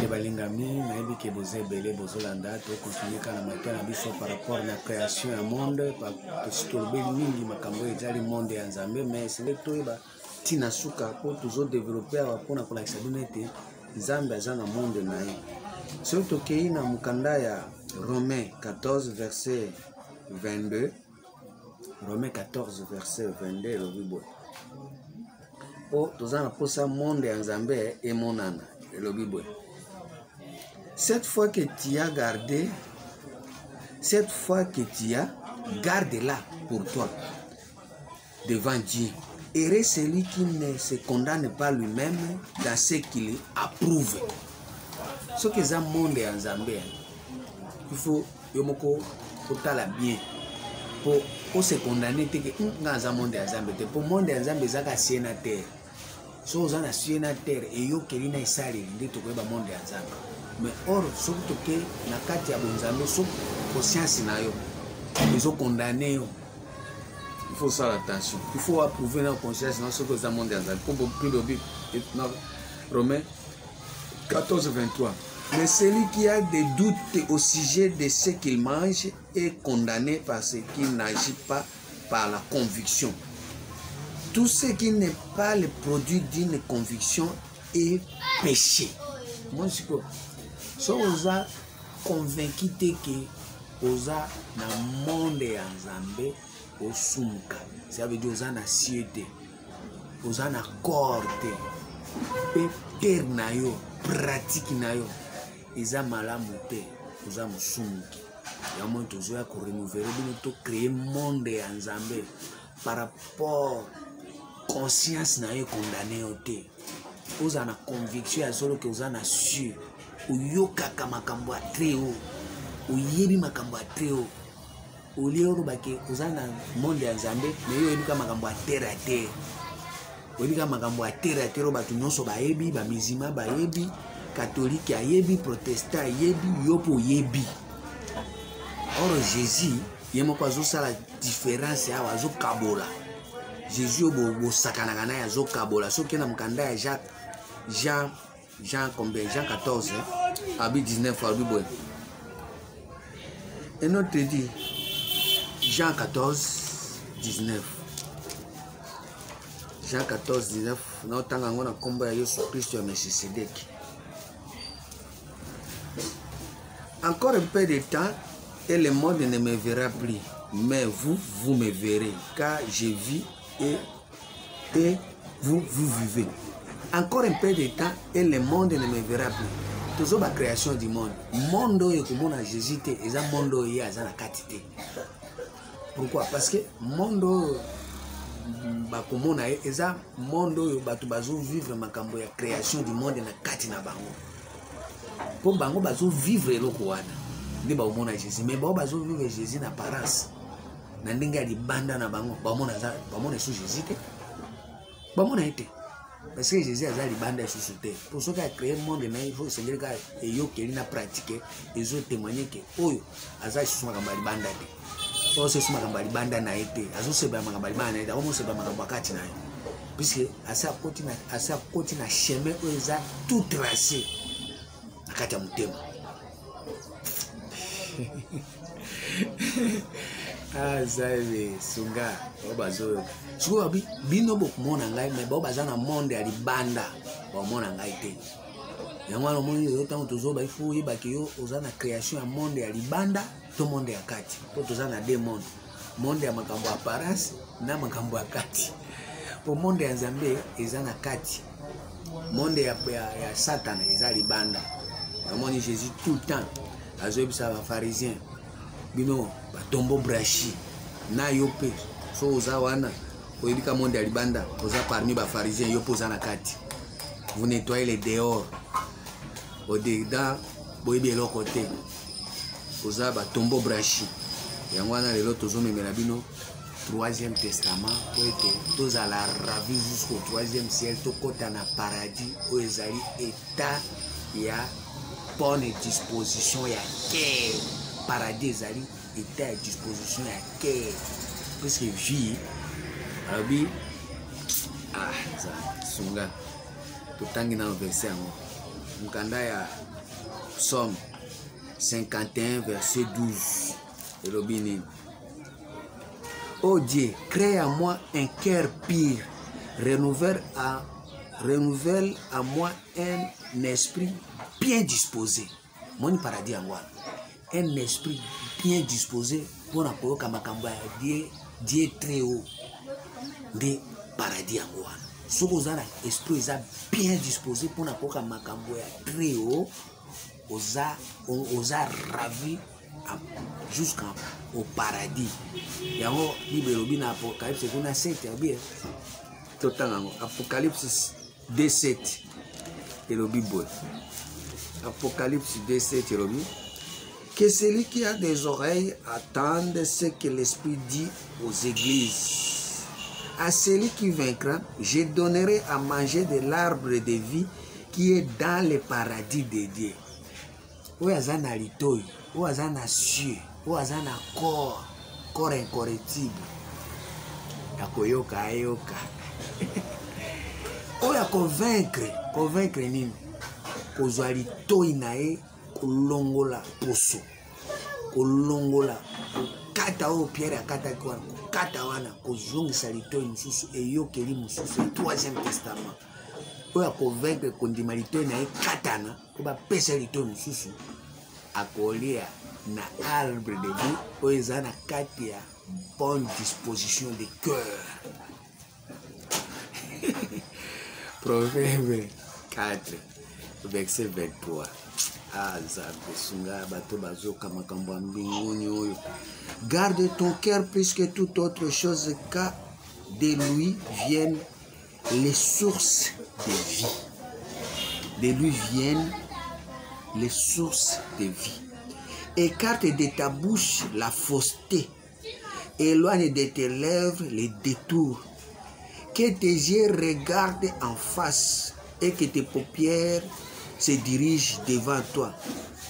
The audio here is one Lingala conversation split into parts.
Bandé balingami nayebi ke boze belé bozolanda to continuer kana matana biso par rapport na création ya monde pa tolobeli mingi makambo ezali monde ya Nzambe mais c'est toyeba tina suka po tuzo développer awa pona kolakisa bino ete Nzambe aza na monde na ye. So tokei na mukanda ya Romains 14 verset 22. Romains 14 verset 22 elobi boye. Po toza na posa monde ya Nzambe emonana elobi boye. Cette fois que tu as gardé, cette fois que tu as, garde-la pour toi devant Dieu. Heureux celui qui ne se condamne pas lui-même dans ce qu'il approuve. Ce que ça monde en Zambie, il faut yomoko otala bien pour se condamner que dans un monde en Zambie. Pour monde en Zambie ça ka sénateur. So on a sénateur et yo kelina isali ndito ko ba monde en Zambie. Mais or surtout que na kati ya bonzambe so conscience na yo ils ont condamné yo. Il faut ça attention. Il faut approuver notre conscience dans ce que ça monde en Zambie. Comme plus de Bible Romains 14 23. Mais celui qui a des doutes au sujet de ce qu'il mange est condamné parce qu'il n'agit pas par la conviction. Tout ce qui n'est pas le produit d'une conviction est péché. Moi, je crois. Si vous êtes convaincu que vous êtes dans le monde en Zambie, au Sumka, ça veut dire que vous êtes dans la ciété, vous êtes dans la corte, et terre na yo, pratique na yo, ils ont malamuté, vous êtes dans Sumki. Il y a un moment où vous avez renouvelé, vous avez créé un monde en Zambie par rapport à la conscience na yo condamné au thé. Vous avez la conviction à ce que vous avez su. Uyokaka makambo ya treo uyebi makambo ya treo ulio rubake uzana monde ya Nzambe mais yo yebika makambo ya terre à terre oyebika makambo ya terre à terre batu nyonso bayebi ba mizima bayebi catholique ayebi protestant ayebi yopo yebi. Or Jésus yemoko azosala différence awa azokabola Jésus bo sakanaka na ya azokabola soki na mukanda ya Jean combien? Jean 14, Abi 19, Abi Boy. Et notre dit Jean 14, 19. Jean 14, 19. Nous avons un combat avec Christ et Melchisedec. Encore un peu de temps et le monde ne me verra plus. Mais vous me verrez. Car je vis et vous vivez. Encore un peu de temps et le monde ne me verra plus. Toujours la création du monde. Monde est comme on a Jésus et ça monde est à la quantité. Pourquoi? Parce que monde ba comme on a et ça monde batu bazo vivre makambo ya création du monde na kati na bango. Pour bango bazo vivre eloko wana. Ndi ba omona Jésus mais ba bazo vivre Jésus na apparence. Na ndinga di banda na bango ba mona sous Jésus te. Ba mona été. Parce que Jésus a dit bande sous terre. Pour ceux qui ont créé le monde, il faut que les gens qui ont pratiqué, ils ont témoigné que Oyo, Aza sous ma bande. Or c'est sous ma bande na été. Azo se ba ma bande na omo se ba ma bakati na. Puisque asa continue à chemin où ils ont tout tracé. Akata mutema. Ah zabe sunga obazo. Siko bino bokumona ngai mais ba baza na monde ya libanda ba mona ngai te. Yango wana moni yo tango tozoba il faut yeba ke yo oza na création ya monde ya libanda to monde ya kati. Po toza na deux monde. Monde ya makambo apparence na makambo ya kati. Po monde ya Nzambe eza na kati. Monde ya Satan eza libanda. Yamoni Jésus tout le temps azobisa ba pharisiens. Bino ba tombo brachi na yope so oza wana oyebika monde ya libanda oza parmi ba pharisiens yo poza na kati. Vous nettoyez les dehors au dedans boyebi eloko te oza ba tombo brachi yango wana lelo tozomemela bino 3e testament po ete tozala ravi jusqu'au 3e ciel tokota na paradis oyo ezali état ya bonne disposition ya cœur. Paradis ezali état à disposition à cœur. Parce que vie abi ça sunga tout tangi na verset ngo mukanda ya Psaume 51, verset 12. Et l'obini. Oh Dieu, crée à moi un cœur pur, renouvelle à moi un esprit bien disposé. Mon paradis à moi. Un esprit bien disposé pour la Dieu très haut. De paradis à moi. Si vous avez un esprit bien disposé pour la très haut, vous avez ravi jusqu'au paradis. Yango libérobi na Apocalypse kuna 7 bien. Totango Apocalypse 2:7 et le Bible. Apocalypse 2:7 et le Bible. Que celui qui a des oreilles attende ce que l'Esprit dit aux églises. À celui qui vaincra, je donnerai à manger de l'arbre de vie qui est dans le paradis de Dieu. Où est un alitoy, où est un cieux, où est un corps incorruptible. Yakoyoka ayoka. Où est convaincre nini. Kozwa litoy nae kolongola poso. Kolongola kata o pierre akata kwa kata wana kozongisa litoy mususu eyokeli mususu troisième testament. Oya convaincre kondima litoy na katana oba pesa litoy mususu akolia na arbre de vie oza na kati ya bonne disposition de cœur. Proverbe 4 verset 23. Garde ton cœur plus que toute autre chose, car de lui viennent les sources de vie. De lui viennent les sources de vie. Écarte de ta bouche la fausseté. Éloigne de tes lèvres les détours. Que tes yeux regardent en face et que tes paupières se dirigent devant toi.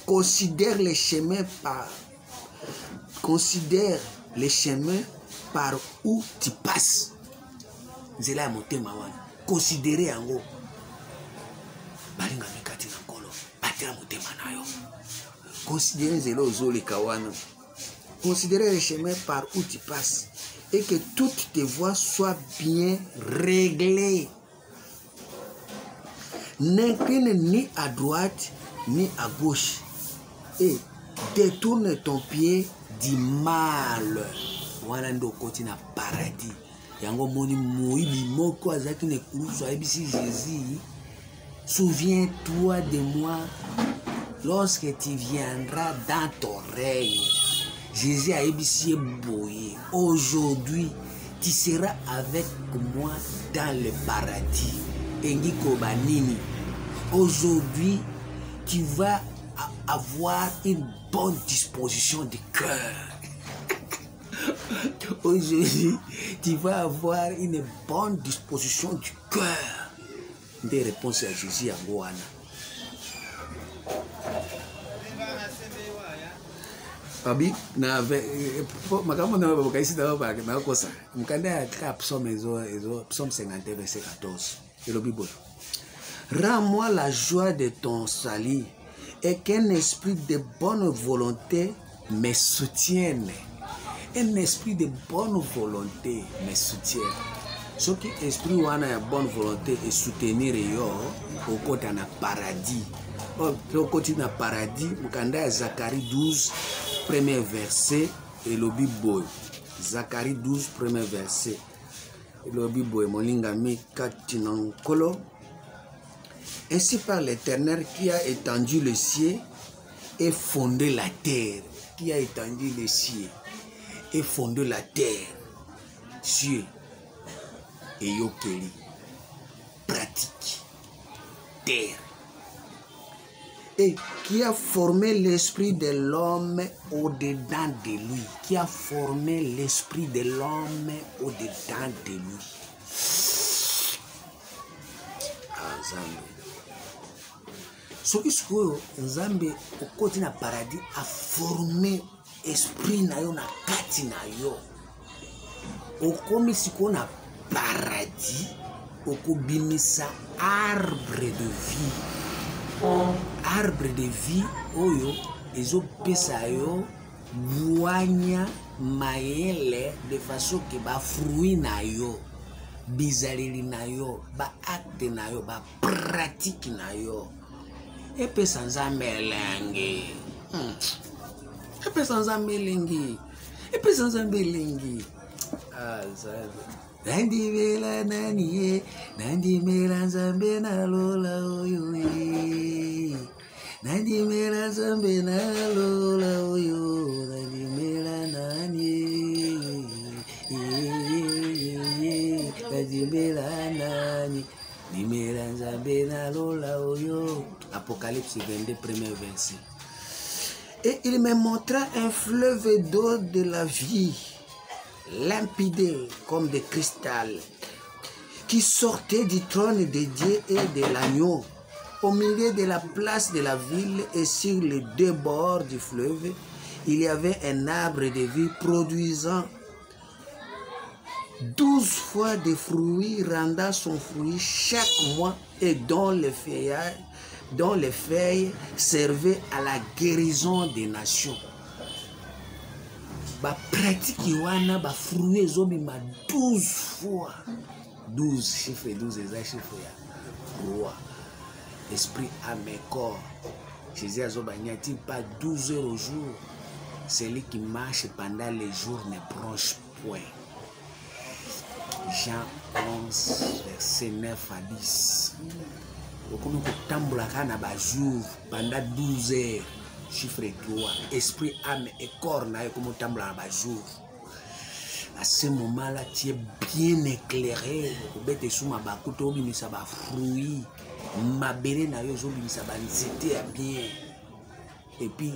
Considère les chemins par où tu passes. Zela motema wana. Considérez en haut. Balinga mikati na kolo. Batela motema nayo. Considérez zelo zoli kawana. Considérez les chemins par où tu passes et que toutes tes voies soient bien réglées. N'incline ni à droite ni à gauche et détourne ton pied du mal. Wana ndo koti na paradis. Yango moni moibi moko azaki ne kuruso abisi Jésus. Souviens-toi de moi lorsque tu viendras dans ton règne. Jésus a abisi boye. Aujourd'hui, tu seras avec moi dans le paradis. Engiko banini. Aujourd'hui, tu vas avoir une bonne disposition de cœur. Aujourd'hui, tu vas avoir une bonne disposition du cœur. Des réponses à Jésus à Goana. Abi na makambo na bakaisi na na kosa. Mkanda ya Psaume 50 verset 14. Et le Bible. Rends-moi la joie de ton salut et qu'un esprit de bonne volonté me soutienne. Un esprit de bonne volonté me soutienne. Ce qui esprit wana ya bonne volonté et soutenir yo au côté na paradis. Au côté na paradis, mkanda ya Zacharie 12 premier verset et le Bible. Zacharie 12 premier verset. Le Bible molingami katinankolo. Ainsi par l'Éternel qui a étendu le ciel et fondé la terre. Qui a étendu le ciel et fondé la terre. Ciel et yokeli. Pratique. Terre. Et qui a formé l'esprit de l'homme au-dedans de lui. Qui a formé l'esprit de l'homme au-dedans de lui. Ce qui se trouve, Nzambe, au côté na paradis, a formé esprit na yo na kati na yo. Au komi siko na paradis, au kobimisa arbre de vie. arbre de vie oyo ezopesa yo bwanya mayele de façon que ba fruit na yo bizaleli na yo ba acte na yo ba pratique na yo epesa nzambe elengi epesa nzambe elengi epesa nzambe elengi nandimela nani ye nandimela nzambe nalola oyo ye nandimela nzambe nalola oyo nandimela nani ye nandimela nani nimela nzambe nalola oyo. Apocalypse 22 premier verset. Et il me montra un fleuve d'eau de la vie, limpide comme de cristal, qui sortait du trône de Dieu et de l'agneau. Au milieu de la place de la ville et sur les deux bords du fleuve, il y avait un arbre de vie produisant 12 fois des fruits, rendant son fruit chaque mois et dont les feuilles servaient à la guérison des nations. Ba pratique wana ba fruit ezobima 12 fois. 12 chiffre 12 eza chiffre ya roi. Esprit, âme et corps. Jésus azobanyati pas 12 heures au jour. Celui qui marche pendant les jours ne bronche point. Jean 11, verset 9 à 10. Comme tambola kana ba jour pendant 12 heures. Chiffre 3. Esprit, âme et corps na comme tambola ba jour. À ce moment-là, tu es bien éclairé. Bete suma ba kuto bimisa ba fruit. Mabere na yo zo bimisa ba nzete ya bien. Et puis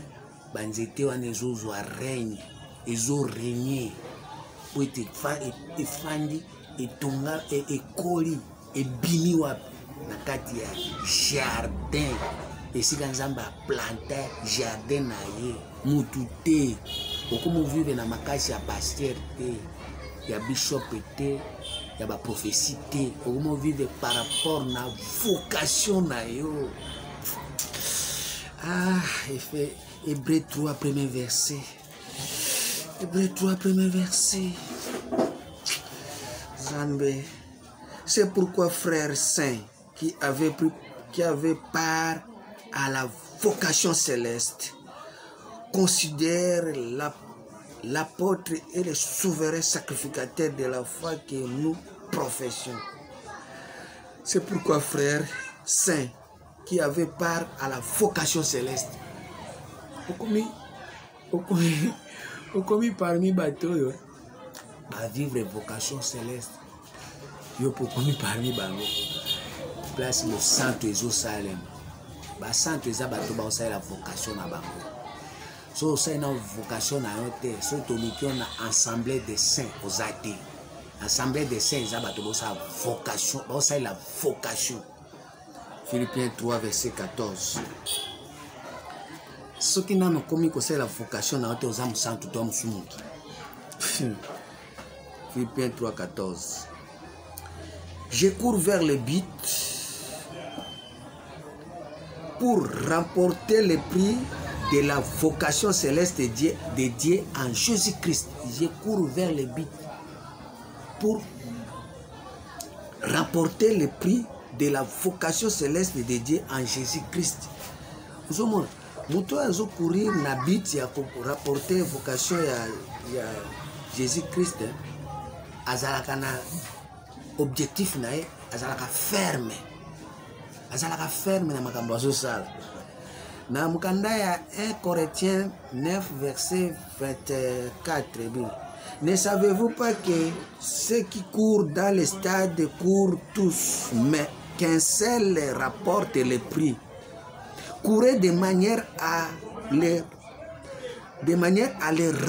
ba nzete wana ezo zo règne, ezo régner. Pour te fandi etonga ekoli ebini wapi na kati ya jardin. Esika nzamba planter jardin na ye mutu te okomo vivre na makasi ya pasteur te ya bishop te ya ba prophétie te okomo vivre par rapport na vocation na yo. Effet Hébreux 3 premier verset. Hébreux 3 premier verset. Zambé. C'est pourquoi frères saints qui avaient part à la vocation céleste, considère l'apôtre et le souverain sacrificateur de la foi que nous professions. C'est pourquoi, frères saints, qui avaient part à la vocation céleste, au commis parmi bateaux, à vivre vocation céleste, yo pour commis parmi bango, place le centre Jérusalem. Ba centre eza bato ba osala la vocation na bango. So osala na vocation na yo te, so toliki na assemblée des saints ozate. Assemblée des saints eza bato ba osala vocation, ba osala la vocation. Philippiens 3 verset 14. Soki nano komi kosala la vocation na yo te oza musantu to musumuki. Philippiens 3 14. Je cours vers le but pour remporter le prix de la vocation céleste de Dieu en Jésus-Christ. Je cours vers le but pour remporter le prix de la vocation céleste de Dieu en Jésus-Christ. Vous avez dit, vous courir na but ya rapporter vocation ya Jésus-Christ. Azalaka na objectif na ye, azalaka ferme. Azalaka ferme na makambo azosala. Na mukanda ya 1 Corinthiens 9 verset 24. Ne savez-vous pas que ceux qui courent dans les stades courent tous, mais qu'un seul rapporte le prix? Courez de manière à les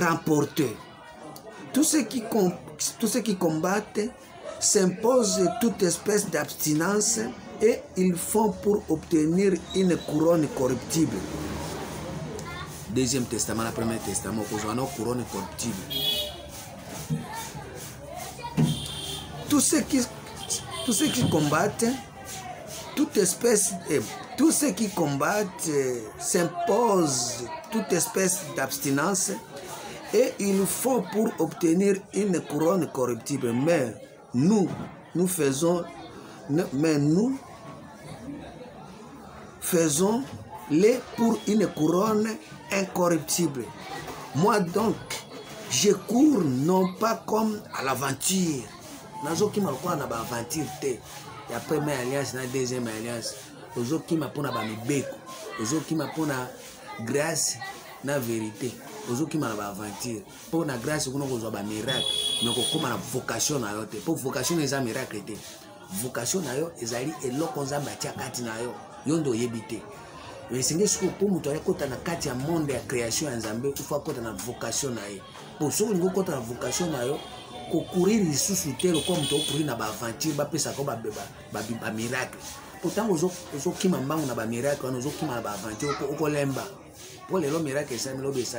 remporter. Tous ceux qui combattent s'imposent toute espèce d'abstinence et ils font pour obtenir une couronne corruptible. Deuxième Testament, le Premier Testament, une couronne corruptible. Tous ceux qui combattent toute espèce Tous ceux qui combattent s'imposent toute espèce d'abstinence et ils font pour obtenir une couronne corruptible. Mais nous faisons-les pour une couronne incorruptible. Moi donc, je cours non pas comme à l'aventure. Nazo qui m'a quoi na ba aventure te. Et après ma alliance na deuxième alliance. Ozo qui m'a pour na ba mibeko. Ozo qui m'a pour na grâce na vérité. Ozo qui m'a na ba aventure. Pour na grâce qu'on ozo ba miracle. Mais ko comme na vocation na yo te. Pour vocation les miracle te. Vocation na yo ezali eloko nzamba tia kati na yo. Yondo yebite. Mais c'est ce que pour mutu akota na kati ya monde ya création ya Nzambe, il faut akota na vocation na ye. Pour ceux qui kota na vocation na yo, ko courir lisusu te comme to courir na ba aventure ba pesa ko ba miracle. Pourtant ozo kima mbangu na ba miracle, ozo kima na ba aventure ko lemba. Pour les miracle ça me lobe ça.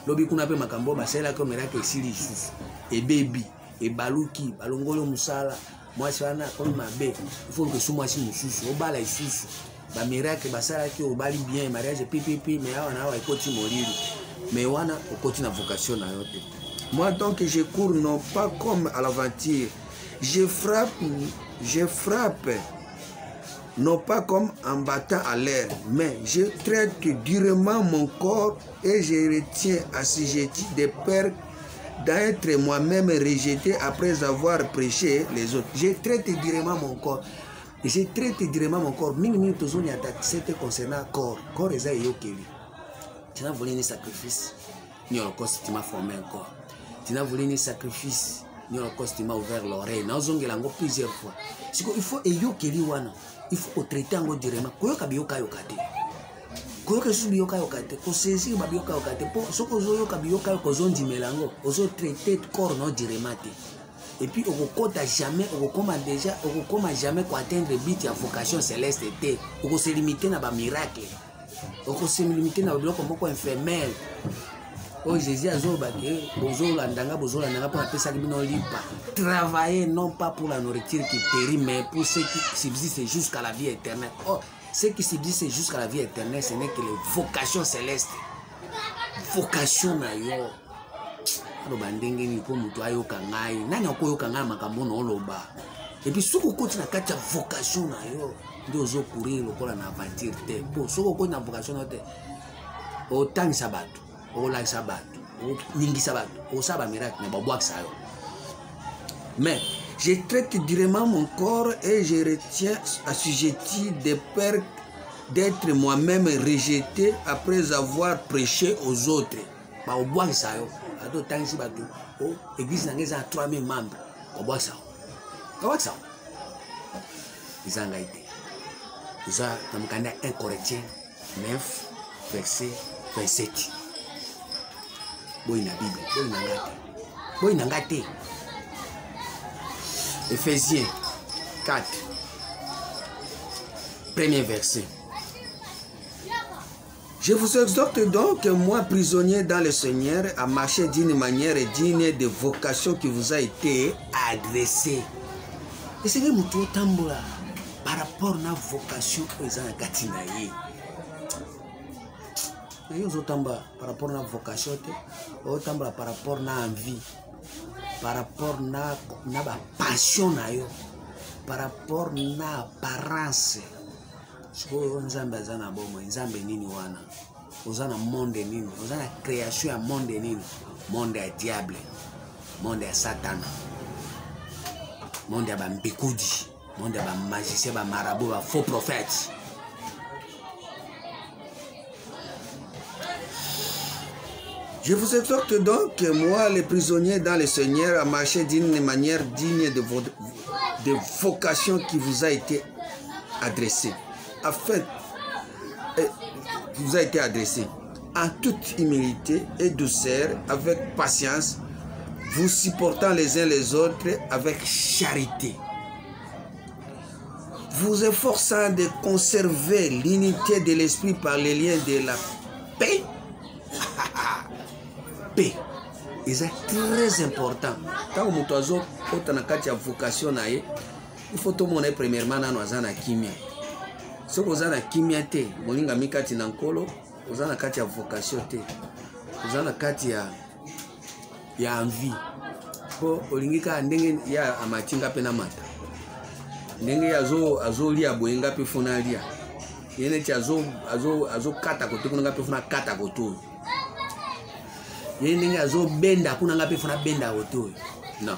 Lobi kuna pe makambo ba sela ko miracle sili lisusu. E baby, e baluki, balongolo musala. Moi je wana comme mabe. Il faut que sous moi si mususu, o bala isusu. Ba miracle basala ki o bali bien mariage pipipi mais wana wa ikoti moriri. Mais wana okoti na vocation na yote. Moi donc je cours non pas comme à l'aventure. Je frappe non pas comme en battant à l'air, mais je traite durement mon corps et je retiens assujetti de peur d'être moi-même rejeté après avoir prêché les autres. Je traite durement mon corps. Je traite durement mon corps. Mingi tozoni attaque c'était concernant corps. Corps est yokeli. Tu n'as volé ni sacrifice, ni holocauste tu m'as formé un corps. Tu n'as volé ni sacrifice, ni holocauste tu m'as ouvert l'oreille. N'a zongelango plusieurs fois. Il faut yokeli wana. Il faut traiter en durement. Koyoka biyoka yokate. Koyoka su biyoka yokate. Ko saisir ba biyoka yokate. Po soko zo yoka biyoka ko zondi melango. Ozo traiter corps non durement. Et puis on ne jamais, on jamais pour atteindre le but de la vocation céleste. On se limiter à un miracle. On se limiter à un bloc comme infirmière. Oh Jésus a dit, travailler non pas pour la nourriture qui périt, mais pour ceux qui subsistent jusqu'à la vie éternelle. Oh, ceux qui subsistent jusqu'à la vie éternelle, ce n'est que les vocations célestes. Vocation na yo. Bandenge ni ko mutu ayoka ngai nani akoyoka ngai makambo na oloba et puis soko koti na kati ya vocation na yo ndio zo courir lokola na aventure te po soko koti na vocation na te o tangisa bato o lakisa bato o ningisa bato o saba miracle na babwakisa yo. Mais je traite durement mon corps et je retiens assujetti de peur d'être moi-même rejeté après avoir prêché aux autres. Ba obwakisa yo ado tangisi bato o église nangeza 3000 membres obwakisa kawakisa izanga ite iza namkanda 1 Corinthiens 9 verset 27 boy na bible boy nangate Ephésiens 4 premier verset. Je vous exhorte donc, moi prisonnier dans le Seigneur, à marcher d'une manière digne de vocation qui vous a été adressée. Et c'est que nous sommes par rapport à la vocation que vous avez gâtinée. Par rapport à la vocation, par rapport à l'envie, par rapport à la passion, par rapport à l'apparence. Siko nzambe azana bomo nzambe nini wana ozana monde nini ozana création ya monde nini monde ya diable monde ya satana monde ya bambikudi monde ya bamagicien bamarabout ba faux prophètes. Je vous exhorte donc, moi les prisonniers dans le Seigneur, à marcher d'une manière digne de vocation qui vous a été adressée. Afin, vous a été adressé en toute humilité et douceur, avec patience, vous supportant les uns les autres avec charité, vous efforçant de conserver l'unité de l'esprit par les liens de la paix. Paix, c'est très important. Quand on a vocation, il faut tout le monde premièrement dans nos kimia. Ce que vous avez kimia te, moninga mikati na nkolo, vous avez kati ya vocation te. Vous avez kati ya envie. Po olingika ndenge ya amatinga pe na mata. Ndenge ya azo lia boyenga pe fona lia. Yene ti azo kata kote kuna pe fona kata koto. Yene ndenge azo benda kuna pe fona benda koto. Non.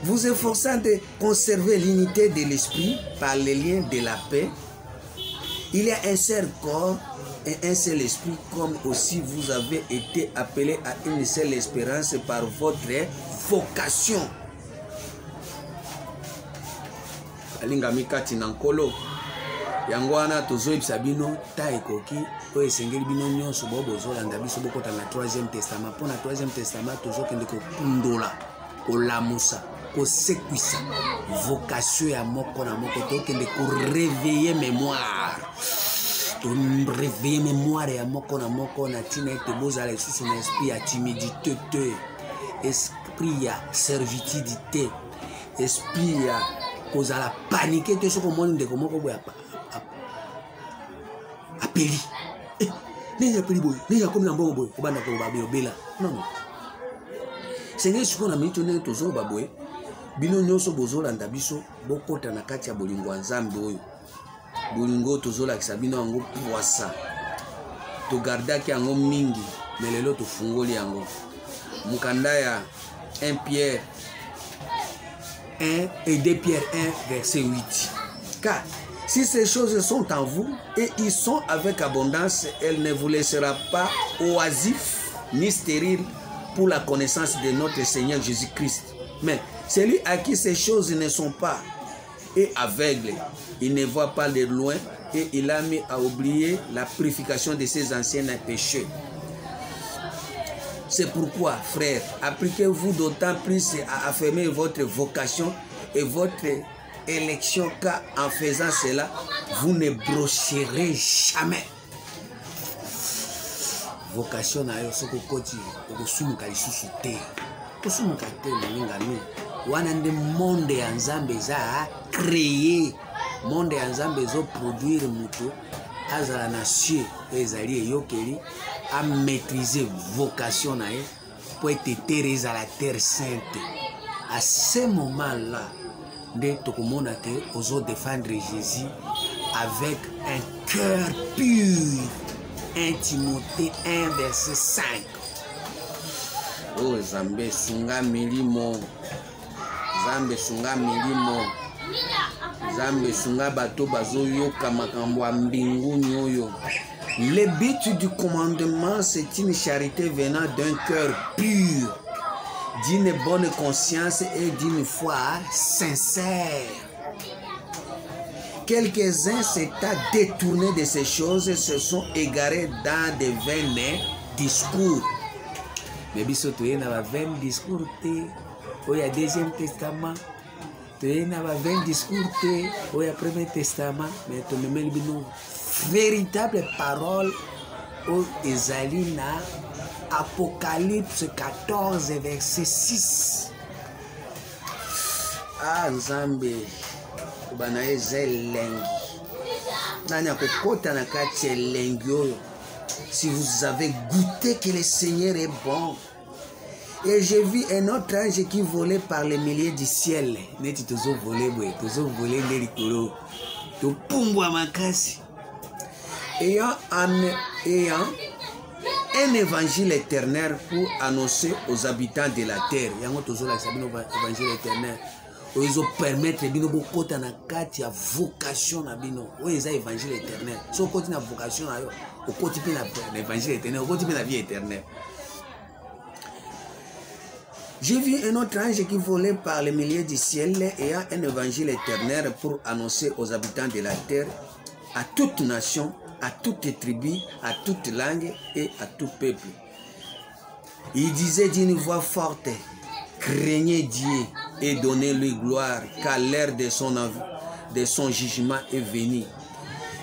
Vous efforçant de conserver l'unité de l'esprit par les liens de la paix, il y a un seul corps et un seul esprit, comme aussi vous avez été appelés à une seule espérance par votre vocation. Alinga mikati na nkolo yango wana tozoyebisa bino ta ekoki oyo esengeli bino nyonso bozolanda biso bokota na 3e testament. Mpo na 3e testament tozokende kopundola kolamusa kosekwisa vocation ya moko na moko, tokende koreveiller mémoire, réveiller mémoire ya moko na moko na tina ete bozala lisusu na esprit ya timidité te, esprit ya servitude te, esprit ya kozala paniqué te soko moni ndeko moko boya apeli nini apeli boye nini akomi na mbongo boye obanda koloba bela non senge siko na minute ndenge tozoba boye bino nyonso bozolanda biso bokota na kati ya bolingo ya Nzambe oyo bolingo tozolakisa bino yango poisa togardaki yango mingi mais lelo tofungoli yango mukanda ya 1 Pierre 1 et 2 Pierre 1 verset 8. Car si ces choses sont en vous et ils sont avec abondance, elle ne vous laissera pas oisifs ni stériles pour la connaissance de notre Seigneur Jésus-Christ. Mais celui à qui ces choses ne sont pas est aveugle, il ne voit pas de loin et il a mis à oublier la purification de ses anciens péchés. C'est pourquoi, frères, appliquez-vous d'autant plus à affirmer votre vocation et votre élection, car en faisant cela, vous ne brocherez jamais. Vocation na yo soko koti okosumuka lisusu te. Kosumuka te ngami. Wana nde monde ya Nzambe za créer. Monde ya Nzambe zo produire muto azala na cieux ezali eyokeli à maîtriser vocation na ye pour être terre à la terre sainte. À ce moment-là, nde tokomona te ozo défendre Jésus avec un cœur pur. 1 Timothée 1 verset 5. Oh Nzambe sunga milimo. Nzambe sunga milimo. Nzambe sunga bato bazoyoka makambo ya mbinguni oyo. Le but du commandement, c'est une charité venant d'un cœur pur, d'une bonne conscience et d'une foi sincère. Quelques-uns s'étant détournés de ces choses se sont égarés dans des vains discours. Mais biso tu na ba vains discours te, oya deuxième testament. Tu na ba vains discours te, oya premier testament, mais tu me mets bino véritable parole au ezali na Apocalypse 14 verset 6. Ah Nzambe bana ezelengi nani akokota na kati elengi oyo. Si vous avez goûté que le Seigneur est bon. Et j'ai vu un autre ange qui volait par les milliers du ciel. Neti tozo volé boy, tozo volé les likolo. To pumbwa makasi. Ayant un évangile éternel pour annoncer aux habitants de la terre. Yango tozo la sabino évangile éternel. Ils ont permettre bino bokota na kati ya vocation na bino. Oeza évangile éternel. So koti na vocation na yo, okoti pe na évangile éternel, okoti pe na vie éternelle. J'ai vu un autre ange qui volait par les milliers du ciel ayant un évangile éternel pour annoncer aux habitants de la terre, à toute nation, à toute tribu, à toute langue et à tout peuple. Il disait d'une voix forte, craignez Dieu et donnez-lui gloire, car l'heure de son jugement est venue.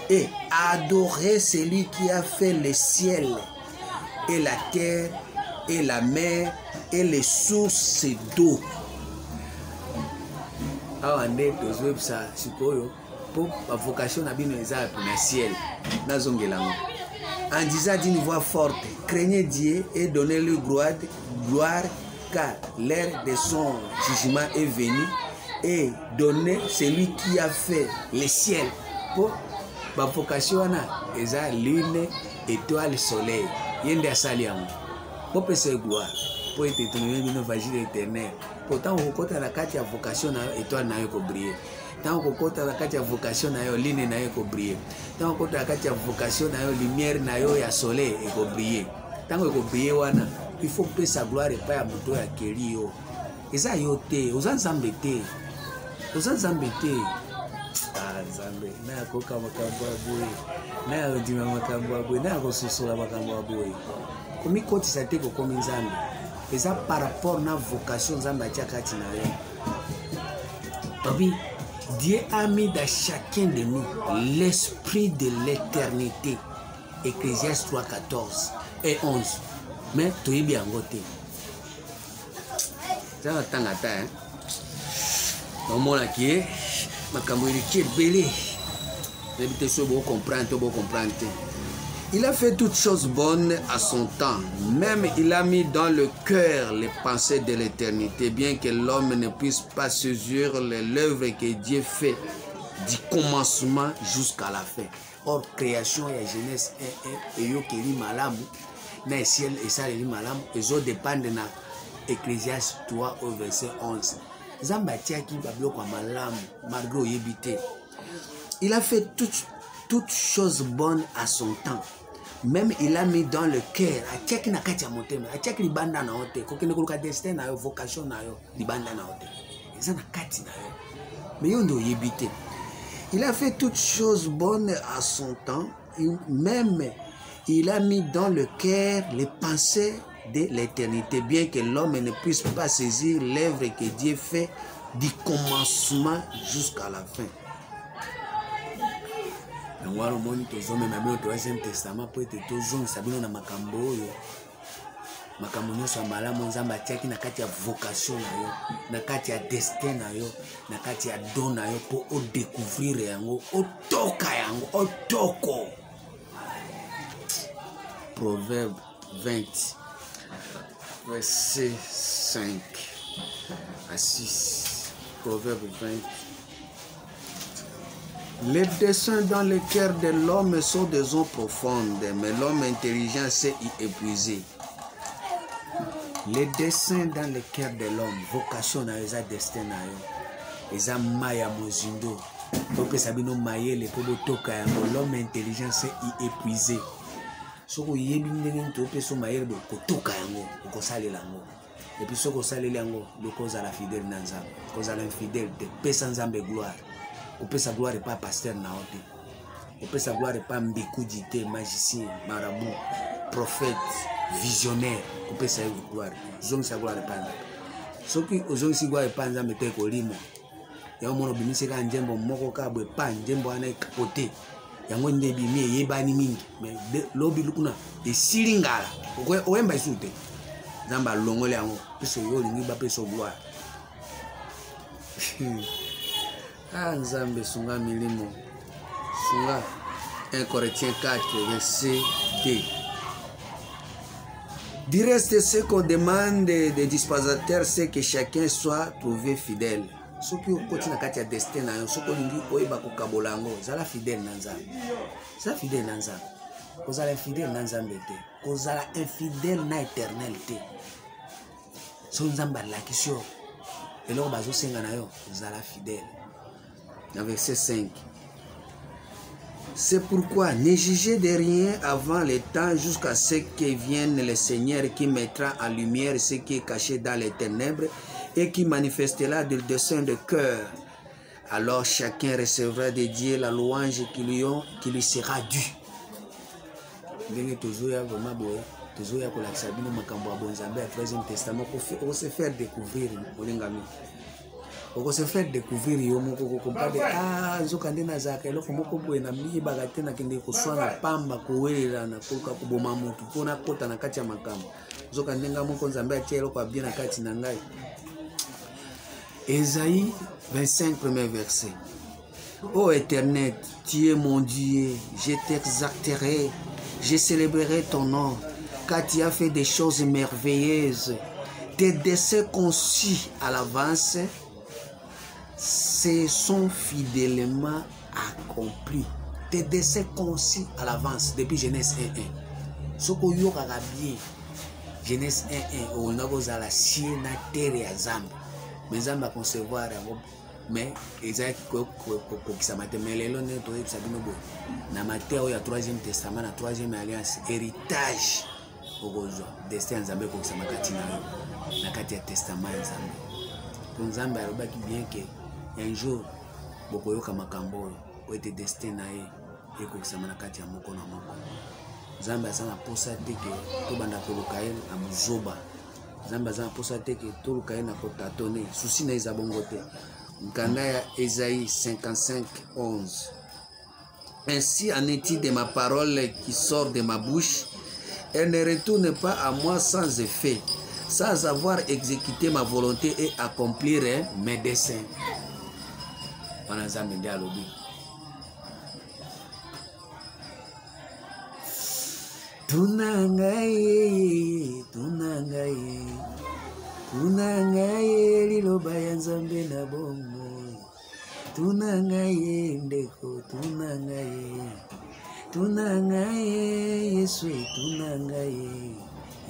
Et adorez celui qui a fait le ciel et la terre et la mer et les sources d'eau. Awa nde tozwebisa sikoyo pour la vocation na bino eza na ciel na zongelango. En disant d'une voix forte, craignez Dieu et donnez-lui gloire, car l'heure de son jugement est venue, et donnez celui qui a fait le ciel. Pour la vocation na eza lune, étoile, soleil. Yende asali yango. Pour payer gloire, pour être étonné d'une évangile éternel. Pourtant on côté la carte de vocation na étoile na yo briller. Tant qu'on côté la carte de vocation na yo lune na yo briller. Tant qu'on côté la carte de vocation na yo lumière na yo ya soleil et briller. Tant qu'on briller wana, il faut payer sa gloire et pas à moto ya keli yo. Et ça yo te, aux ensemble te. Aux ensemble te. Ah Nzambe, na koka makambo aboye. Na odima makambo aboye, na ko sosola makambo aboye. Komi koti sa te ko komi Nzambe. Et ça par rapport à la vocation Nzambe atia kati na yo. Papi, Dieu a mis dans chacun de nous l'esprit de l'éternité. Ecclésiaste 3:14 et 11. Mais tu es bien voté. Ça va t'en attendre. Dans mon laquais, ma camouille qui est belé. N'habitez pas pour comprendre. Il a fait toutes choses bonnes à son temps. Même il a mis dans le cœur les pensées de l'éternité, bien que l'homme ne puisse pas saisir l'œuvre que Dieu fait du commencement jusqu'à la fin. Or, création et Genèse 1 et yo keli malamu, na ciel et ça li malamu, et autres dépendent de Ecclésiaste 3 au verset 11. Zamba tiaki bablo kwa malamu, malgré oyebite. Il a fait toutes choses bonnes à son temps. Même il a mis dans le cœur, a tiaki na kati ya motema, a tiaki libanda na ote, kokene koluka destin na yo, vocation na yo, libanda na ote. Eza na kati na yo. Mais yo ndo oyebite. Il a fait toutes choses bonnes à son temps, même il a mis dans le cœur les pensées de l'éternité, bien que l'homme ne puisse pas saisir l'œuvre que Dieu fait du commencement jusqu'à la fin. Nous avons le Troisième Testament pour être toujours sabino na makambo yo. Makambo nyonso malamu Nzambe atiaki na kati ya vocation na yo, na kati ya destin na yo, na kati ya don na yo pour o découvrir yango, otoka yango, otoko. Proverbe 20 verset 5 à 6. Proverbe 20. Les desseins dans le cœur de l'homme sont des eaux profondes, mais l'homme intelligent sait y épuiser. Les desseins dans le cœur de l'homme, vocation na eza destin na yo, eza maya mozindo, donc sabino mayele pour botoka yango, l'homme intelligent sait y épuiser. Soko yebi ndenge to pe so mayele bo kotoka yango, ko salela yango. Et puis soko salela yango, le cause à la fidèle na Nzambe, cause à l'infidèle de pesa Nzambe gloire. On peut sa gloire et pas pasteur naote. On peut sa gloire et pas mbekudité, magicien, marabout, prophète, visionnaire. On peut sa gloire. Zong sa gloire et pas. Ce qui ozong si gloire et pas nzambe te ko limo. Ya mono bimise ka njembo moko ka bwe pa njembo ana kapote. Yango ndebi mi yebani mingi. Mais lobi lukuna e silingala. Oyemba isute. Nzamba longole yango. Peso yo lingi ba peso gloire. Ah, Nzambe sunga milimo. Sunga 1 Corinthiens 4 verset 2. Du reste, ce qu'on demande des dispensateurs, c'est que chacun soit trouvé fidèle. Ce qui est na kati ya destin na yo, ce qu'on dit oyeba ko kabolango, zala fidèle na Nzambe. Zala fidèle na Nzambe. Kozala infidèle na Nzambe te. Kozala infidèle na éternel te. So Nzambe la kisio. Eloko bazo senga na yo, zala fidèle. Verset 5. C'est pourquoi ne jugez de rien avant le temps jusqu'à ce que vienne le Seigneur qui mettra en lumière ce qui est caché dans les ténèbres et qui manifestera le dessein de cœur. Alors chacun recevra de Dieu la louange qui lui sera due. Toujours pour la sabine makambo abonzambe à 13e testament pour se faire découvrir olengami. Pour se faire découvrir yo moko ko pas de nzoka ndena zaka eloko moko boye na mi bagate na kende ko swana pamba ko welela na ko ka boma mutu pona kota na kati ya makambo nzoka ndenga moko nzambe atie eloko bien na kati na ngai. Ésaïe 25 premier verset. Ô Éternel, tu es mon Dieu, je t'exalterai, je célébrerai ton nom, car tu as fait des choses merveilleuses. Tes desseins conçus à l'avance se sont fidèlement accomplis. Tes desseins conçus à l'avance depuis Genèse 1.1. Ce que vous avez bien, Genèse 1.1, on a besoin de la sienne na terre ya Zambie. Mais Zambie a concevoir, mais ils ont ça m'a été mêlé là, ne toi ça bino boy. Na Matthieu ya 3e testament, na 3e alliance, héritage. Ogozo, destin Zambie ko ça m'a katina na kati ya testament Zambie. Pour Zambie alobaki bien que un jour bokoyoka makambo o ete destin na ye ekokisa na kati ya moko na moko. Zambie azana posa te ke to banda koluka ye na muzoba. Zambie azana posa te ke to luka ye na kotatone susi na eza bongo te. Nkanda ya Esaïe 55:11. Ainsi en est-il de ma parole qui sort de ma bouche, elle ne retourne pas à moi sans effet, sans avoir exécuté ma volonté et accomplir mes desseins. Wana Nzambe ndi alobi. Tunangaye, tunangaye liloba ya Nzambe na bomo. Tunangaye ndeko, tunangaye Yesu, tunangaye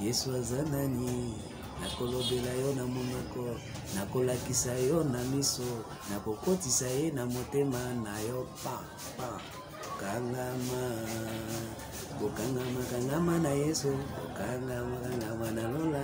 Yesu azanani. Nakolobela yo na monoko, nakolakisa yo na miso, nakokotisa ye na motema na yo pa. Kangama na Yesu, kangama na Lola.